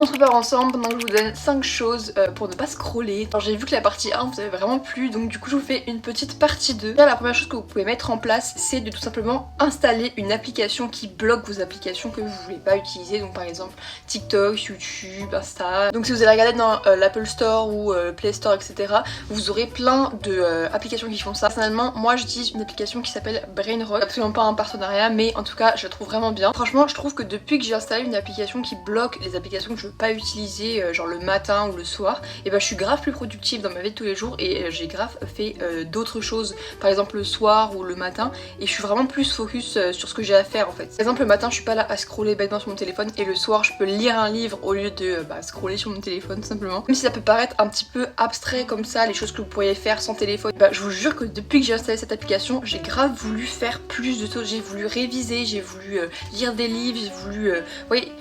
On se prépare ensemble pendant que je vous donne 5 choses pour ne pas scroller. Alors j'ai vu que la partie 1 vous avait vraiment plu, donc du coup je vous fais une petite partie 2. Là, la première chose que vous pouvez mettre en place, c'est de tout simplement installer une application qui bloque vos applications que vous voulez pas utiliser. Donc par exemple TikTok, YouTube, Insta. Donc si vous allez regarder dans l'Apple Store ou Play Store, etc., vous aurez plein de applications qui font ça. Personnellement, moi j'utilise une application qui s'appelle Brainrot. Absolument pas un partenariat, mais en tout cas je la trouve vraiment bien. Franchement, je trouve que depuis que j'ai installé une application qui bloque les applications que je veux pas utiliser genre le matin ou le soir, et bah je suis grave plus productive dans ma vie de tous les jours et j'ai grave fait d'autres choses, par exemple le soir ou le matin, et je suis vraiment plus focus sur ce que j'ai à faire en fait. Par exemple le matin je suis pas là à scroller bêtement sur mon téléphone, et le soir je peux lire un livre au lieu de scroller sur mon téléphone tout simplement. Même si ça peut paraître un petit peu abstrait comme ça, les choses que vous pourriez faire sans téléphone, bah je vous jure que depuis que j'ai installé cette application, j'ai grave voulu faire plus de choses, j'ai voulu réviser, j'ai voulu lire des livres, j'ai voulu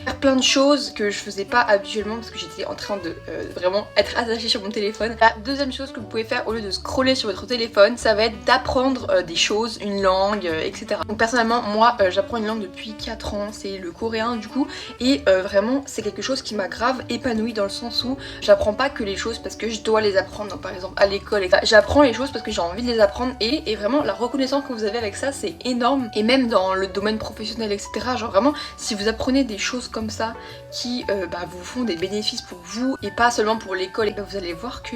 faire plein de choses que je faisais pas habituellement parce que j'étais en train de vraiment être attachée sur mon téléphone. La deuxième chose que vous pouvez faire au lieu de scroller sur votre téléphone, ça va être d'apprendre des choses, une langue, etc. Donc personnellement moi j'apprends une langue depuis 4 ans, c'est le coréen du coup, et vraiment c'est quelque chose qui m'a grave épanouie dans le sens où j'apprends pas que les choses parce que je dois les apprendre, donc par exemple à l'école, j'apprends les choses parce que j'ai envie de les apprendre, et vraiment la reconnaissance que vous avez avec ça c'est énorme. Et même dans le domaine professionnel, etc., genre vraiment si vous apprenez des choses comme ça qui vous font des bénéfices pour vous et pas seulement pour l'école, et vous allez voir que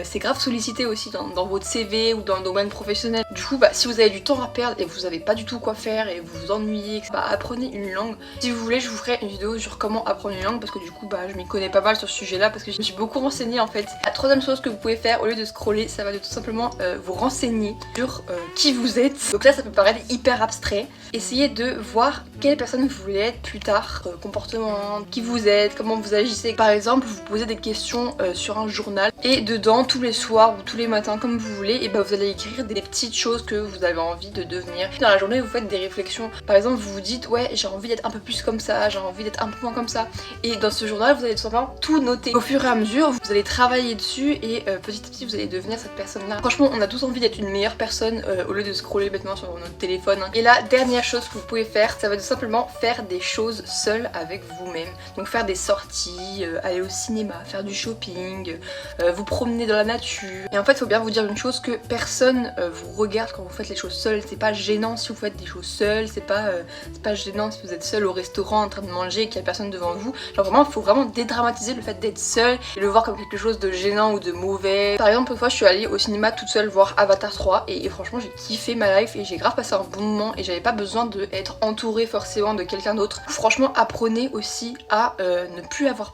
c'est grave sollicité aussi dans votre CV ou dans le domaine professionnel. Du coup si vous avez du temps à perdre et vous avez pas du tout quoi faire et vous vous ennuyez, apprenez une langue. Si vous voulez je vous ferai une vidéo sur comment apprendre une langue parce que du coup je m'y connais pas mal sur ce sujet là parce que je me suis beaucoup renseignée en fait. La troisième chose que vous pouvez faire au lieu de scroller, ça va de tout simplement vous renseigner sur qui vous êtes. Donc là ça peut paraître hyper abstrait. Essayez de voir quelle personne vous voulez être plus tard, comportement, qui vous êtes, comment vous agissez. Par exemple, vous posez des questions sur un journal et dedans, tous les soirs ou tous les matins, comme vous voulez, et vous allez écrire des petites choses que vous avez envie de devenir. Dans la journée, vous faites des réflexions. Par exemple, vous vous dites, ouais, j'ai envie d'être un peu plus comme ça, j'ai envie d'être un peu moins comme ça. Et dans ce journal, vous allez tout simplement tout noter. Au fur et à mesure, vous allez travailler dessus et petit à petit, vous allez devenir cette personne-là. Franchement, on a tous envie d'être une meilleure personne au lieu de scroller bêtement sur notre téléphone. Et la dernière chose que vous pouvez faire, ça va tout simplement faire des choses seul avec vous-même. Donc faire des sorties, aller au cinéma, faire du shopping, vous promener dans la nature. Et en fait, il faut bien vous dire une chose, que personne vous regarde quand vous faites les choses seules. C'est pas gênant si vous faites des choses seules, c'est pas gênant si vous êtes seul au restaurant en train de manger et qu'il y a personne devant vous. Genre vraiment, il faut vraiment dédramatiser le fait d'être seul et le voir comme quelque chose de gênant ou de mauvais. Par exemple, une fois, je suis allée au cinéma toute seule voir Avatar 3 et franchement, j'ai kiffé ma life et j'ai grave passé un bon moment et j'avais pas besoin d'être entourée forcément de quelqu'un d'autre. Franchement, apprenez aussi à ne plus avoir